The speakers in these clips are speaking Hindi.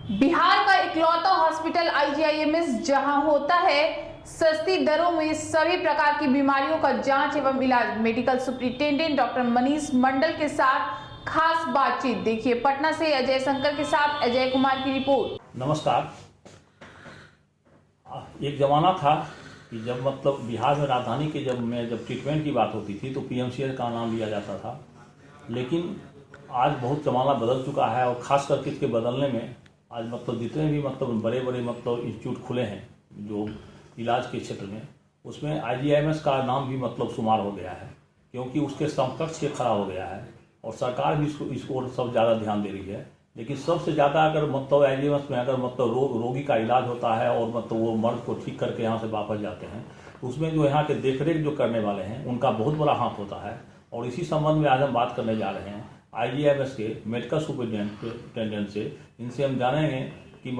बिहार का इकलौता हॉस्पिटल आईजीआईएमएस जहां होता है सस्ती दरों में सभी प्रकार की बीमारियों का जांच एवं इलाज। Medical superintendent doctor Manish Mandal के साथ खास बातचीत देखिए। पटना से अजय शंकर के साथ अजय कुमार की रिपोर्ट। नमस्कार। एक ज़माना था कि जब बिहार में राजधानी के जब ट्रीटमेंट की बात होती थी तो पीएमसीएच का नाम लिया जाता था, लेकिन आज बहुत ज़माना बदल चुका है और ख़ास करके इसके बदलने में आज जितने भी बड़े बड़े इंस्टीट्यूट खुले हैं जो इलाज के क्षेत्र में, उसमें आईजीआईएमएस का नाम भी शुमार हो गया है, क्योंकि उसके समकक्ष ये खड़ा हो गया है और सरकार भी इसको सब ज़्यादा ध्यान दे रही है। लेकिन सबसे ज़्यादा अगर आईजीआईएमएस में अगर रोगी का इलाज होता है और वो मर्ज को ठीक करके यहाँ से वापस जाते हैं, तो उसमें जो यहाँ के देखरेख जो करने वाले हैं उनका बहुत बड़ा हाथ होता है। और इसी संबंध में आज हम बात करने जा रहे हैं आईजीआईएमएस के मेडिकल सुपरिटेंडेंट से। इनसे हम जानेंगे कि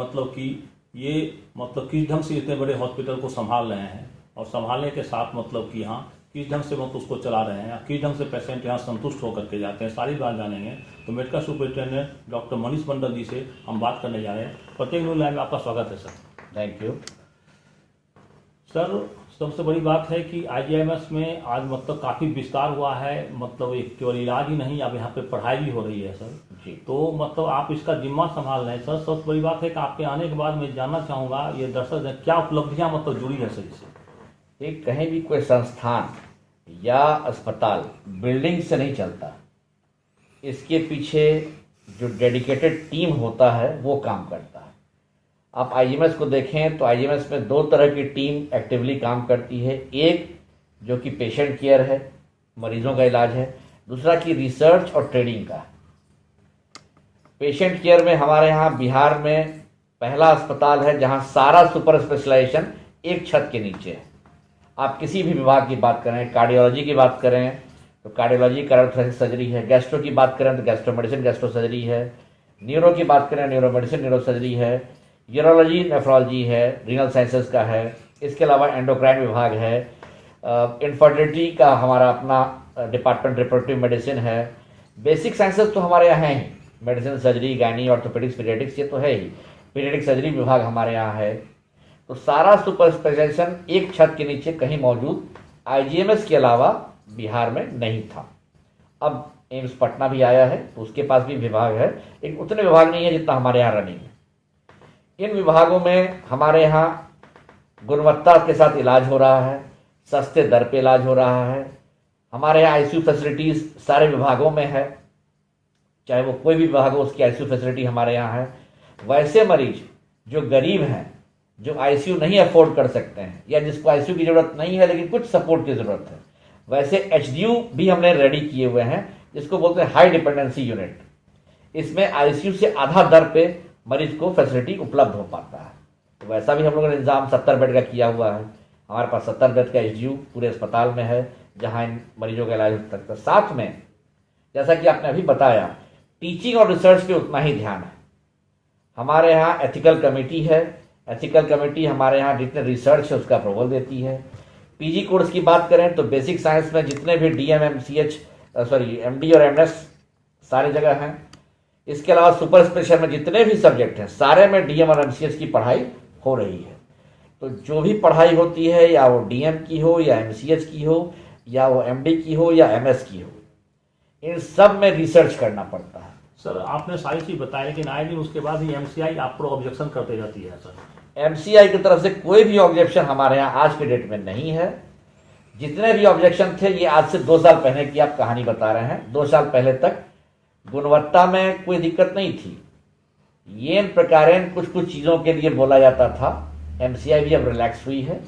ये किस ढंग से इतने बड़े हॉस्पिटल को संभाल रहे हैं और संभालने के साथ कि यहाँ किस ढंग से उसको चला रहे हैं, किस ढंग से पेशेंट यहाँ संतुष्ट होकर के जाते हैं, सारी बात जानेंगे। तो medical superintendent doctor Manish Mandal जी से हम बात करने जा रहे हैं। प्रत्येक न्यूज़ लाइन में आपका स्वागत है सर। थैंक यू सर, सबसे बड़ी बात है कि आईजीआईएमएस में आज काफ़ी विस्तार हुआ है। एक केवल इलाज ही नहीं, अब यहाँ पे पढ़ाई भी हो रही है सर जी। तो आप इसका जिम्मा संभाल रहे हैं सर। सबसे बड़ी बात है कि आपके आने के बाद मैं जानना चाहूँगा ये दर्शक क्या उपलब्धियाँ जुड़ी है सर इससे। एक कहीं भी कोई संस्थान या अस्पताल बिल्डिंग से नहीं चलता, इसके पीछे जो डेडिकेटेड टीम होता है वो काम करता है। आप आईजीएमएस को देखें तो आईजीएमएस में दो तरह की टीम एक्टिवली काम करती है। एक जो कि पेशेंट केयर है, मरीजों का इलाज है। दूसरा की रिसर्च और ट्रेनिंग का। पेशेंट केयर में हमारे यहाँ बिहार में पहला अस्पताल है जहाँ सारा सुपर स्पेशलाइजेशन एक छत के नीचे है। आप किसी भी विभाग की बात करें, कार्डियोलॉजी की बात करें तो कार्डियोलॉजी कार्डियोथोरैसिक सर्जरी है, गैस्ट्रो की बात करें तो गैस्ट्रो मेडिसिन गैस्ट्रो सर्जरी है, न्यूरो की बात करें न्यूरो मेडिसिन न्यूरो सर्जरी है, यूरोलॉजी नेफ्रोलॉजी है, रीनल साइंसेस का है। इसके अलावा एंडोक्राइन विभाग है, इनफर्टिलिटी का हमारा अपना डिपार्टमेंट रिप्रोडक्टिव मेडिसिन है। बेसिक साइंसेस तो हमारे यहाँ हैं ही, medicine surgery gynae orthopaedics paediatrics ये तो है ही। पीडियाट्रिक सर्जरी विभाग हमारे यहाँ है। तो सारा सुपर स्पेशलाइजेशन एक छत के नीचे कहीं मौजूद आईजीएमएस के अलावा बिहार में नहीं था। अब एम्स पटना भी आया है तो उसके पास भी विभाग है, लेकिन उतने विभाग नहीं है जितना हमारे यहाँ रनिंग है। इन विभागों में हमारे यहाँ गुणवत्ता के साथ इलाज हो रहा है, सस्ते दर पे इलाज हो रहा है। हमारे यहाँ आईसीयू फैसिलिटीज़ सारे विभागों में है, चाहे वो कोई भी विभाग हो उसकी आईसीयू फैसिलिटी हमारे यहाँ है। वैसे मरीज जो गरीब हैं, जो आईसीयू नहीं अफोर्ड कर सकते हैं या जिसको आईसीयू की ज़रूरत नहीं है लेकिन कुछ सपोर्ट की ज़रूरत है, वैसे एचडीयू भी हमने रेडी किए हुए हैं, जिसको बोलते हैं हाई डिपेंडेंसी यूनिट। इसमें आईसीयू से आधा दर पे मरीज को फैसिलिटी उपलब्ध हो पाता है। तो वैसा भी हम लोगों ने इंतजाम 70 बेड का किया हुआ है। हमारे पास 70 बेड का एचडीयू पूरे अस्पताल में है जहाँ इन मरीजों का इलाज हो सकता है। साथ में जैसा कि आपने अभी बताया, टीचिंग और रिसर्च पे उतना ही ध्यान है। हमारे यहाँ एथिकल कमेटी है। एथिकल कमेटी हमारे यहाँ जितने रिसर्च है उसका अप्रूवल देती है। पीजी कोर्स की बात करें तो बेसिक साइंस में जितने भी एमडी और एमएस सारे जगह हैं। इसके अलावा सुपर स्पेशल में जितने भी सब्जेक्ट हैं सारे में डीएम और एमसीएच की पढ़ाई हो रही है। तो जो भी पढ़ाई होती है, या वो डीएम की हो या एमसीएच की हो या वो एमडी की हो या एमएस की हो, इन सब में रिसर्च करना पड़ता है। सर, आपने सारी चीज़ बताई, लेकिन आए दिन उसके बाद ही एमसीआई आप पर ऑब्जेक्शन करते रहती है सर। एमसीआई की तरफ से कोई भी ऑब्जेक्शन हमारे यहाँ आज के डेट में नहीं है। जितने भी ऑब्जेक्शन थे ये आज से 2 साल पहले की आप कहानी बता रहे हैं। 2 साल पहले तक गुणवत्ता में कोई दिक्कत नहीं थी। ये प्रकारेण कुछ कुछ चीज़ों के लिए बोला जाता था। एमसीआई भी अब रिलैक्स हुई है।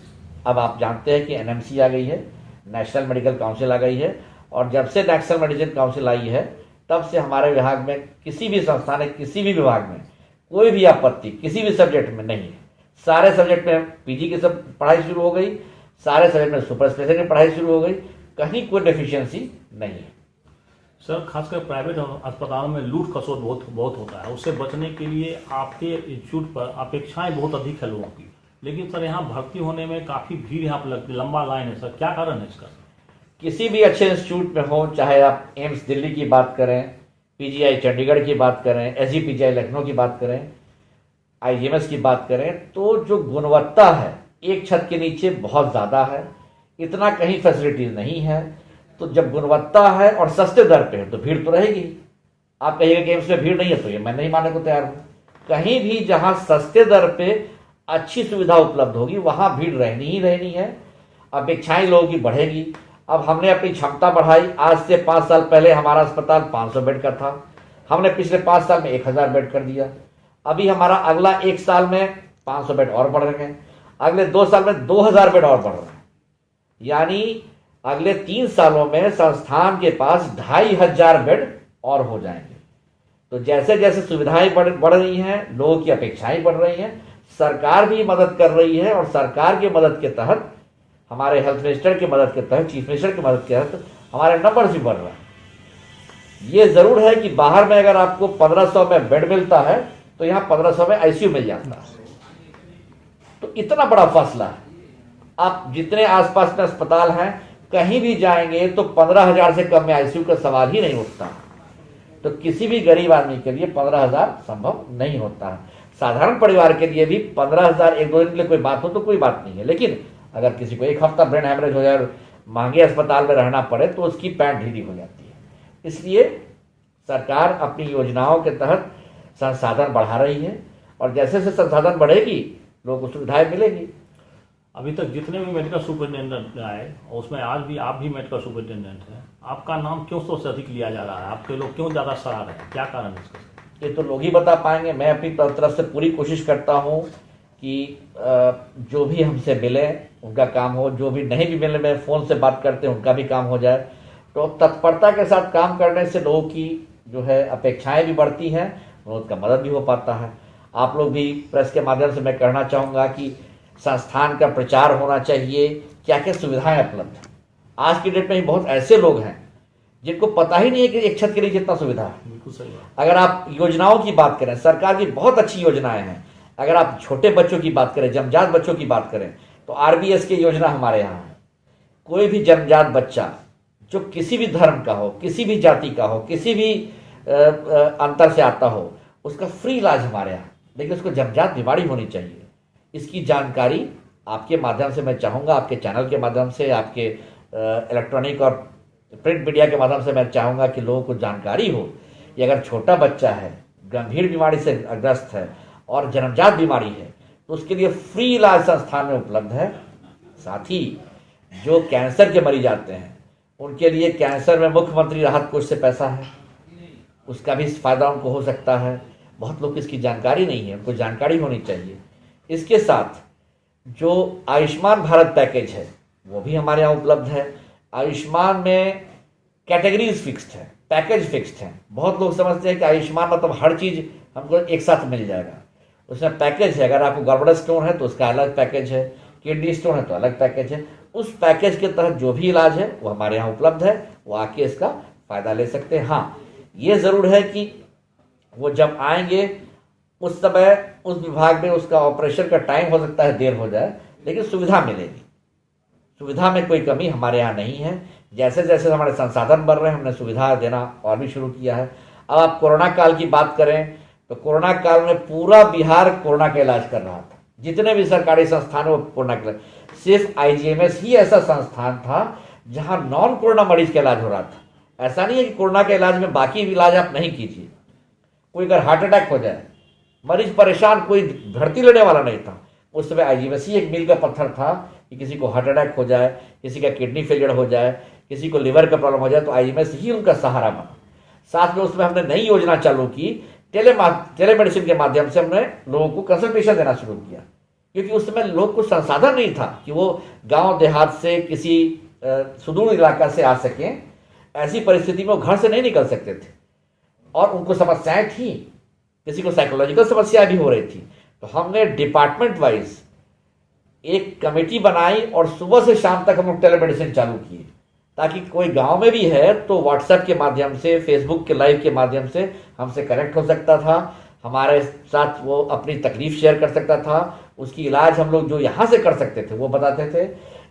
अब आप जानते हैं कि एनएमसी आ गई है, नेशनल मेडिकल काउंसिल आ गई है। और जब से नेशनल मेडिसिन काउंसिल आई है तब से हमारे विभाग में किसी भी संस्थान ने किसी भी विभाग में कोई भी आपत्ति किसी भी सब्जेक्ट में नहीं है। सारे सब्जेक्ट में पीजी की सब पढ़ाई शुरू हो गई, सारे सब्जेक्ट में सुपर स्पेशलिटी की पढ़ाई शुरू हो गई, कहीं कोई डेफिशिएंसी नहीं है। सर, खासकर प्राइवेट अस्पतालों में लूट खसोट बहुत होता है। उससे बचने के लिए आपके इंस्टीट्यूट पर अपेक्षाएं बहुत अधिक है लोगों की, लेकिन सर यहाँ भर्ती होने में काफ़ी भीड़ यहाँ पर लगती, लंबा लाइन है सर, क्या कारण है इसका? किसी भी अच्छे इंस्टीट्यूट में हो, चाहे आप एम्स दिल्ली की बात करें, पीजीआई चंडीगढ़ की बात करें, एसजीपीजीआई लखनऊ की बात करें, आईजीएमएस की बात करें तो जो गुणवत्ता है एक छत के नीचे बहुत ज़्यादा है, इतना कहीं फैसिलिटीज नहीं है। तो जब गुणवत्ता है और सस्ते दर पे है तो भीड़ तो रहेगी। आप कहिएगा कि एम्स में भीड़ नहीं है, तो ये मैं नहीं मानने को तैयार हूँ। कहीं भी जहाँ सस्ते दर पे अच्छी सुविधा उपलब्ध होगी वहाँ भीड़ रहनी ही रहनी है। अपेक्षाएं लोगों की बढ़ेगी। अब हमने अपनी क्षमता बढ़ाई। आज से 5 साल पहले हमारा अस्पताल 500 बेड का था, हमने पिछले 5 साल में 1000 बेड कर दिया। अभी हमारा अगला 1 साल में 500 बेड और बढ़ रहे हैं, अगले 2 साल में 2000 बेड और बढ़ रहे हैं। यानी अगले 3 सालों में संस्थान के पास 2500 बेड और हो जाएंगे। तो जैसे जैसे सुविधाएं बढ़ रही हैं, लोगों की अपेक्षाएं बढ़ रही हैं, सरकार भी मदद कर रही है। और सरकार की मदद के तहत, हमारे हेल्थ मिनिस्टर की मदद के तहत, चीफ मिनिस्टर की मदद के तहत हमारे नंबर्स भी बढ़ रहे हैं। ये जरूर है कि बाहर में अगर आपको 1500 में बेड मिलता है तो यहाँ 1500 में आईसीयू मिल जाता है। तो इतना बड़ा फासला है। आप जितने आसपास में अस्पताल हैं कहीं भी जाएंगे तो 15,000 से कम में आईसीयू का सवाल ही नहीं उठता। तो किसी भी गरीब आदमी के लिए 15,000 संभव नहीं होता है। साधारण परिवार के लिए भी 15,000 एक दो दिन के लिए कोई बात हो तो कोई बात नहीं है, लेकिन अगर किसी को 1 हफ्ता ब्रेन हैमरेज हो जाए और महंगे अस्पताल में रहना पड़े तो उसकी पैंट ढीली हो जाती है। इसलिए सरकार अपनी योजनाओं के तहत संसाधन बढ़ा रही है और जैसे जैसे संसाधन बढ़ेगी लोगों को सुविधाएं मिलेगी। अभी तक जितने भी मेडिकल सुपरिटेंडेंट आए, और उसमें आज भी आप भी मेडिकल सुपरिटेंडेंट हैं, आपका नाम क्यों सबसे अधिक लिया जा रहा है? आपके लोग क्यों ज़्यादा सराह रहे हैं? क्या कारण है इसका? ये तो लोग ही बता पाएंगे। मैं अपनी तरफ से पूरी कोशिश करता हूँ कि जो भी हमसे मिले उनका काम हो, जो भी नहीं भी मिले मैं फ़ोन से बात करते हैं उनका भी काम हो जाए। तो तत्परता के साथ काम करने से लोगों की जो है अपेक्षाएं भी बढ़ती हैं और उसका मदद भी हो पाता है। आप लोग भी प्रेस के माध्यम से मैं कहना चाहूँगा कि संस्थान का प्रचार होना चाहिए, क्या क्या सुविधाएं उपलब्ध हैं। आज की डेट में ही बहुत ऐसे लोग हैं जिनको पता ही नहीं है कि एक छत के लिए कितना सुविधा है। बिल्कुल सही बात। अगर आप योजनाओं की बात करें, सरकार की बहुत अच्छी योजनाएं हैं। अगर आप छोटे बच्चों की बात करें, जन्मजात बच्चों की बात करें तो आरबीएस की योजना हमारे यहाँ है। कोई भी जन्मजात बच्चा जो किसी भी धर्म का हो, किसी भी जाति का हो, किसी भी अंतर से आता हो, उसका फ्री इलाज हमारे यहाँ। लेकिन उसको जन्मजात बीमारी होनी चाहिए। इसकी जानकारी आपके माध्यम से मैं चाहूँगा, आपके चैनल के माध्यम से, आपके इलेक्ट्रॉनिक और प्रिंट मीडिया के माध्यम से मैं चाहूँगा कि लोगों को जानकारी हो कि अगर छोटा बच्चा है, गंभीर बीमारी से ग्रस्त है और जन्मजात बीमारी है तो उसके लिए फ्री इलाज संस्थान में उपलब्ध है। साथ ही जो कैंसर के मरीज आते हैं उनके लिए कैंसर में मुख्यमंत्री राहत कोष से पैसा है, उसका भी फ़ायदा उनको हो सकता है। बहुत लोग इसकी जानकारी नहीं है, उनको जानकारी होनी चाहिए। इसके साथ जो आयुष्मान भारत पैकेज है वो भी हमारे यहाँ उपलब्ध है। आयुष्मान में कैटेगरीज फिक्स्ड है, पैकेज फिक्स्ड है। बहुत लोग समझते हैं कि आयुष्मान मतलब हर चीज़ हमको एक साथ मिल जाएगा। उसमें पैकेज है। अगर आपको गॉलब्लैडर स्टोन है तो उसका अलग पैकेज है, किडनी स्टोन है तो अलग पैकेज है। उस पैकेज के तहत जो भी इलाज है वो हमारे यहाँ उपलब्ध है, वो आके इसका फ़ायदा ले सकते हैं। हाँ, ये ज़रूर है कि वो जब आएंगे उस समय उस विभाग में उसका ऑपरेशन का टाइम हो सकता है देर हो जाए, लेकिन सुविधा मिलेगी। सुविधा में कोई कमी हमारे यहाँ नहीं है। जैसे जैसे हमारे संसाधन बढ़ रहे हैं हमने सुविधा देना और भी शुरू किया है। अब आप कोरोना काल की बात करें तो कोरोना काल में पूरा बिहार कोरोना का इलाज कर रहा था। जितने भी सरकारी संस्थान वो कोरोना के इलाज, सिर्फ आईजीएमएस ही ऐसा संस्थान था जहाँ नॉन कोरोना मरीज का इलाज हो रहा था। ऐसा नहीं है कि कोरोना के इलाज में बाकी इलाज आप नहीं कीजिए। कोई अगर हार्ट अटैक हो जाए, मरीज परेशान, कोई भर्ती लेने वाला नहीं था। उस समय आईजीएमएस ही एक मील का पत्थर था कि किसी को हार्ट अटैक हो जाए, किसी का किडनी फेलियर हो जाए, किसी को लिवर का प्रॉब्लम हो जाए तो आईजीएमएस ही उनका सहारा बना। साथ में उसमें हमने नई योजना चालू की, टेलीमेडिसिन के माध्यम से हमने लोगों को कंसल्टेशन देना शुरू किया। क्योंकि उस समय लोग को संसाधन नहीं था कि वो गांव देहात से किसी सुदूर इलाका से आ सकें। ऐसी परिस्थिति में वो घर से नहीं निकल सकते थे और उनको समस्याएं थी, किसी को साइकोलॉजिकल समस्याएं भी हो रही थी। तो हमने डिपार्टमेंट वाइज एक कमेटी बनाई और सुबह से शाम तक हम लोग टेलीमेडिसिन चालू किए, ताकि कोई गांव में भी है तो व्हाट्सएप के माध्यम से, फेसबुक के लाइव के माध्यम से हमसे कनेक्ट हो सकता था, हमारे साथ वो अपनी तकलीफ शेयर कर सकता था। उसकी इलाज हम लोग जो यहाँ से कर सकते थे वो बताते थे।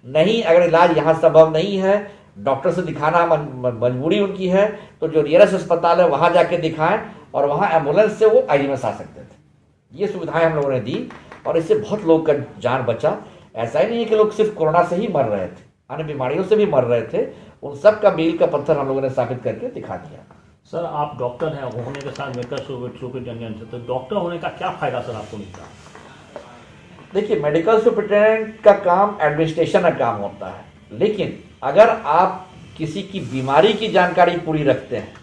नहीं, अगर इलाज यहाँ संभव नहीं है, डॉक्टर से दिखाना मजबूरी उनकी है, तो जो नियरेस्ट अस्पताल है वहाँ जाके दिखाएं और वहाँ एम्बुलेंस से वो आईजीएमएस आ सकते थे। ये सुविधाएं हम लोगों ने दी और इससे बहुत लोग का जान बचा। ऐसा ही नहीं है कि लोग सिर्फ कोरोना से ही मर रहे थे, अन्य बीमारियों से भी मर रहे थे। उन सब का मील का पत्थर हम लोगों ने स्थापित करके दिखा दिया। सर आप डॉक्टर हैं होने के साथ मेडिकल सुपरिटेंडेंट है, तो डॉक्टर होने का क्या फायदा सर आपको मिलता है? देखिए, मेडिकल सुपरिटेंडेंट का काम एडमिनिस्ट्रेशन का काम होता है, लेकिन अगर आप किसी की बीमारी की जानकारी पूरी रखते हैं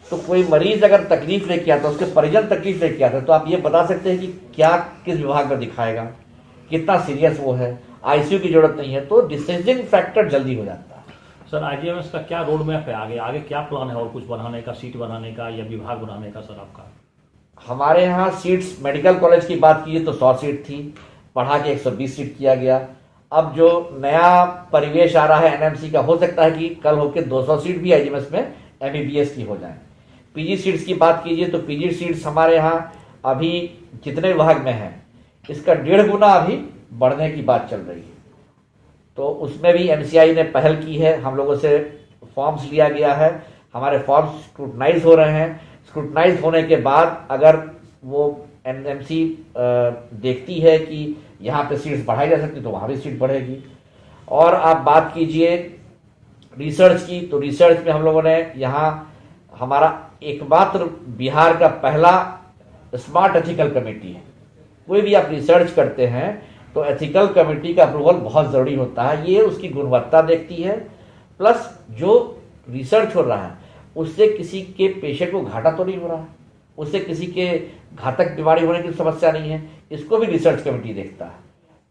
तो कोई मरीज अगर तकलीफ लेके आता है, उसके परिजन तकलीफ लेके आते हैं, तो आप ये बता सकते हैं कि क्या किस विभाग में दिखाएगा, कितना सीरियस वो है, आईसीयू की जरूरत नहीं है, तो डिसीजन फैक्टर जल्दी हो जाता है। सर आईजीआईएमएस का क्या रोड मैप है आगे क्या प्लान है, और कुछ बढ़ाने का, सीट बढ़ाने का या विभाग बढ़ाने का सर आपका? हमारे यहाँ सीट्स, मेडिकल कॉलेज की बात कीजिए तो 100 सीट थी, बढ़ा के 120 सीट किया गया। अब जो नया परिवेश आ रहा है एनएमसी का, हो सकता है कि कल होकर 200 सीट भी आईजीएमएस में एमबीबीएस की हो जाए। पीजी सीट्स की बात कीजिए तो पीजी सीट्स हमारे यहाँ अभी जितने विभाग में हैं इसका 1.5 गुना अभी बढ़ने की बात चल रही है। तो उसमें भी एमसीआई ने पहल की है, हम लोगों से फॉर्म्स लिया गया है, हमारे फॉर्म्स स्क्रूटनाइज हो रहे हैं। स्क्रूटनाइज होने के बाद अगर वो एनएमसी देखती है कि यहाँ पे सीट्स बढ़ाई जा सकती तो वहाँ भी सीट बढ़ेगी। और आप बात कीजिए रिसर्च की, तो रिसर्च में हम लोगों ने यहाँ हमारा एकमात्र बिहार का पहला स्मार्ट एथिकल कमेटी है। कोई भी आप रिसर्च करते हैं तो एथिकल कमेटी का अप्रूवल बहुत ज़रूरी होता है। ये उसकी गुणवत्ता देखती है, प्लस जो रिसर्च हो रहा है उससे किसी के पेशेंट को घाटा तो नहीं हो रहा है, उससे किसी के घातक बीमारी होने की समस्या नहीं है, इसको भी रिसर्च कमेटी देखता है।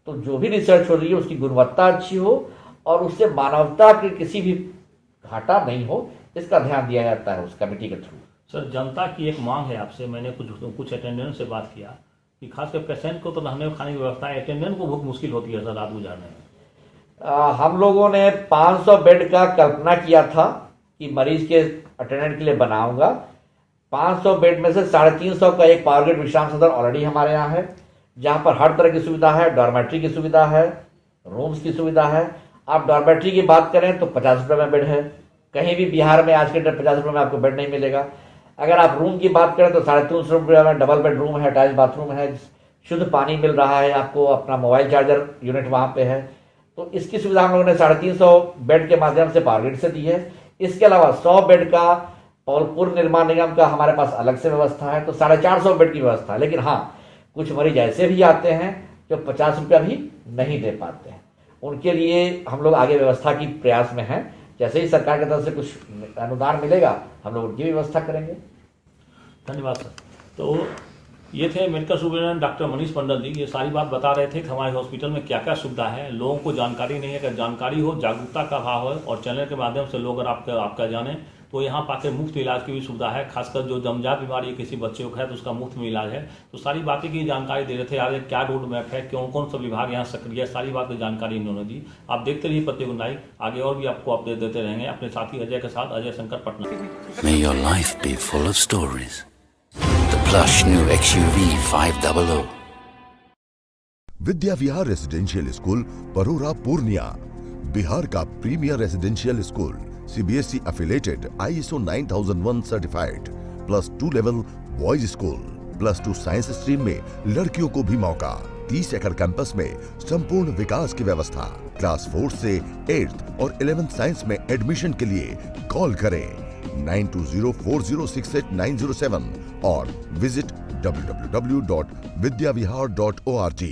तो जो भी रिसर्च हो रही है उसकी गुणवत्ता अच्छी हो और उससे मानवता के किसी भी घाटा नहीं हो, इसका ध्यान दिया जाता है उस कमेटी के थ्रू। सर जनता की एक मांग है आपसे, मैंने कुछ अटेंडेंट से बात किया कि खासकर पेशेंट को तो रहने खाने की व्यवस्था है, अटेंडेंट को बहुत मुश्किल होती है सर रात गुजारने में। हम लोगों ने 500 बेड का कल्पना किया था कि मरीज के अटेंडेंट के लिए बनाऊंगा। 500 बेड में से 350 का एक पावर ग्रिड विश्राम सदन ऑलरेडी हमारे यहाँ है, जहाँ पर हर तरह की सुविधा है, डॉर्मेट्री की सुविधा है, रूम्स की सुविधा है। आप डॉर्मेट्री की बात करें तो 50 रुपये में बेड है, कहीं भी बिहार में आज के डेट 50 रुपये में आपको बेड नहीं मिलेगा। अगर आप रूम की बात करें तो 350 रुपये में डबल बेडरूम है, अटैच बाथरूम है, शुद्ध पानी मिल रहा है आपको, अपना मोबाइल चार्जर यूनिट वहाँ पे है। तो इसकी सुविधा हम लोगों ने 350 बेड के माध्यम से पावर ग्रिड से दी है। इसके अलावा 100 बेड का और पूर्व निर्माण निगम का हमारे पास अलग से व्यवस्था है, तो 450 बेड की व्यवस्था है। लेकिन हाँ, कुछ मरीज ऐसे भी आते हैं जो 50 रुपया भी नहीं दे पाते हैं, उनके लिए हम लोग आगे व्यवस्था की प्रयास में हैं। जैसे ही सरकार की तरफ से कुछ अनुदान मिलेगा हम लोग उनकी व्यवस्था करेंगे। धन्यवाद सर। तो ये थे medical superintendent doctor Manish Mandal जी। ये सारी बात बता रहे थे कि हमारे हॉस्पिटल में क्या क्या सुविधा है, लोगों को जानकारी नहीं है। अगर जानकारी हो, जागरूकता का अभाव हो और चैनल के माध्यम से लोग अगर आपका जाने तो यहाँ पाके मुफ्त इलाज की भी सुविधा है। खासकर जो जमजात बीमारी किसी बच्चे को है तो उसका मुफ्त में इलाज है। तो सारी बातें की जानकारी दे रहे थे, आगे क्या रोड मैप है, कौन सा विभाग यहाँ सक्रिय है, सारी बात की जानकारी इन्होंने दी। आप देखते रहिए प्रत्येक नाइक, आगे और भी आपको अपडेट देते रहेंगे अपने साथी अजय के साथ, Ajay Shankar Patna. May your life be full of stories. The plush new XUV 500. Vidya Vihar residential school Parora Purnia, Bihar का premier residential school, CBSE affiliated, ISO 9001 certified, +2 level boys school, +2 science stream में लड़कियों को भी मौका। 30 एकड़ कैंपस में संपूर्ण विकास की व्यवस्था। क्लास 4 से 8th और 11th साइंस में एडमिशन के लिए कॉल करें 9204068907 और विजिट www.vidyavihar.org।